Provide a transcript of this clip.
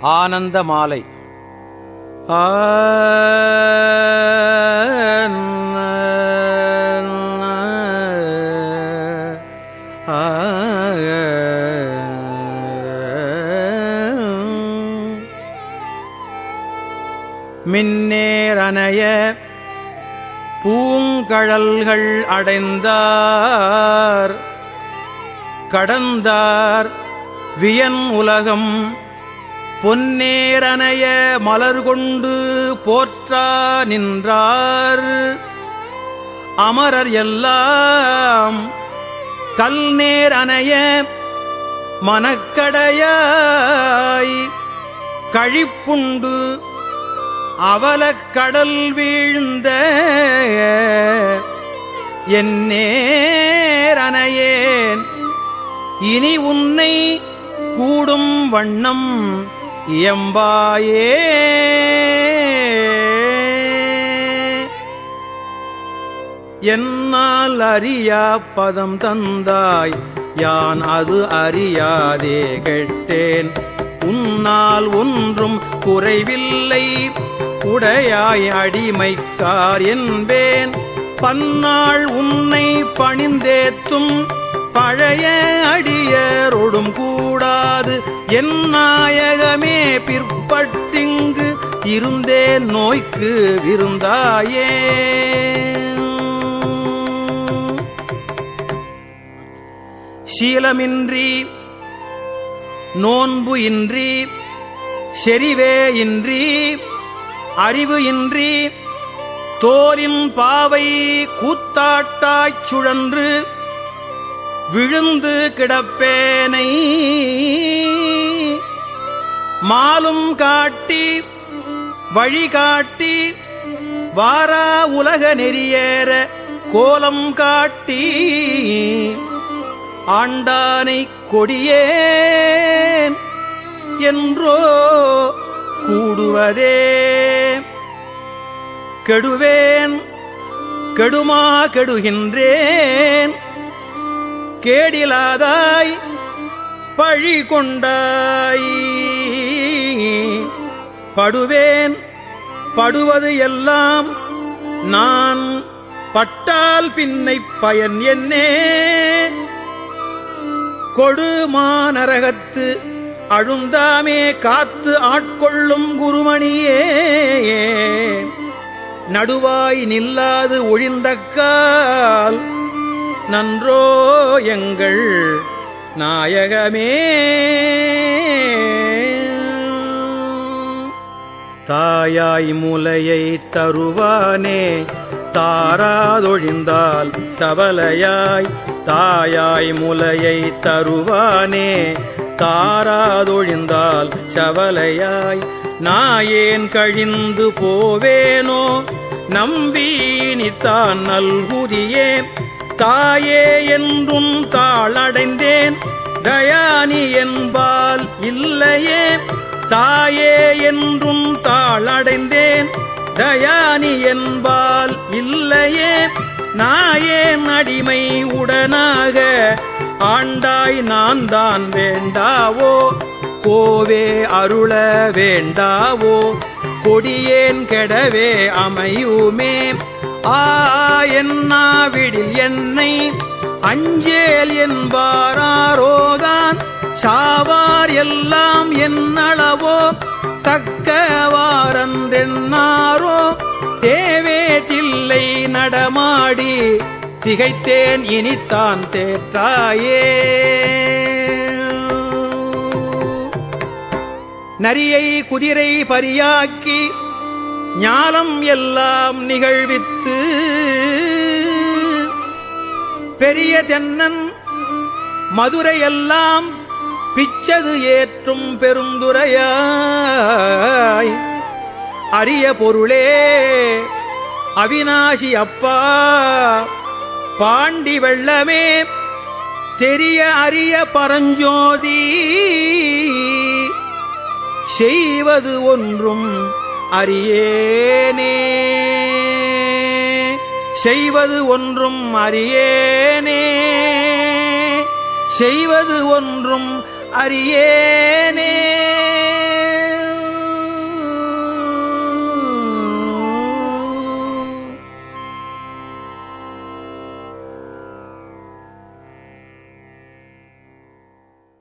ஆனந்த மாலை. மின்னேரனைய பூங்கழல்கள் அடைந்தார் கடந்தார் வியன் உலகம் பொன்னேரனைய மலர் கொண்டு போற்றா நின்றார் அமரர் எல்லாம் கல்நேரனைய மனக்கடையாய் கழிப்புண்டு அவலக்கடல் வீழ்ந்த என் நேரனையேன் இனி உன்னை கூடும் வண்ணம் இயம்பாயே. என்னால் அறியா பதம் தந்தாய் யான் அது அறியாதே கெட்டேன் உன்னால் ஒன்றும் குறைவில்லை உடையாய் அடிமைக்கார் என்பேன் பன்னாள் உன்னை பணிந்தேத்தும் பழைய அடியரோடும் கூடாது என் நாயகமே பிற்பட்டிங்கு இருந்தேன் நோய்க்கு விருந்தாயே. சீலமின்றி நோன்பு இன்றி செறிவே இன்றி அறிவு இன்றி தோலின் பாவை கூத்தாட்டாய்ச் சுழன்று விழுந்து கிடப்பேனை மாலும் காட்டி வழிகாட்டி வாரா உலக நெறியேற கோலம் காட்டி ஆண்டானை கொடியேன் என்றோ கூடுவதே. கெடுவேன் கெடுமா கெடுகின்றேன் கேடிலாதாய் பழி கொண்டாய் படுவேன் படுவது எல்லாம் நான் பட்டால் பின்னை பயன் என்னே. கொடுமா நரகத்து அழுந்தாமே காத்து ஆட்கொள்ளும் குருமணியே நடுவாய் நில்லாது ஒழிந்தக்கால் நன்றோ எங்கள் நாயகமே. தாயாய் முலையை தருவானே தாராதொழிந்தால் சபலையாய் தாயாய் முலையை தருவானே தாராதொழிந்தால் சவலையாய் நாயேன் கழிந்து போவேனோ நம்பீனித்தான் நல்குதியே. தாயே என்றும் தாளடைந்தேன் தயானி என்பால் இல்லையே தாயே என்றும் தாளடைந்தேன் தயானி என்பால் இல்லையே. நாயேன் அடிமை உடனாக ஆண்டாய் நான் தான் வேண்டாவோ கோவே அருள வேண்டாவோ கொடியேன் கெடவே அமையுமே. என்னாவிடில் என்னை அஞ்சேல் என்பாரோதான் சாவார் எல்லாம் என்னளவோ தக்கவாரன்றென்னாரோ தேவே தில்லை நடமாடி திகைத்தேன் இனித்தான் தேற்றாயே. நரியை குதிரை பரியாக்கி ஞாலம் எல்லாம் நிகழ்வித்து பெரிய தென்னன் மதுரையெல்லாம் பிச்சது ஏற்றும் பெருந்துரையாய் அரிய பொருளே அவிநாசி அப்பா பாண்டி வெள்ளமே தெரிய அரிய பரஞ்சோதி செய்வது ஒன்றும் அறியேனே செய்வது ஒன்றும் அறியேனே செய்வது ஒன்றும் அறியேனே.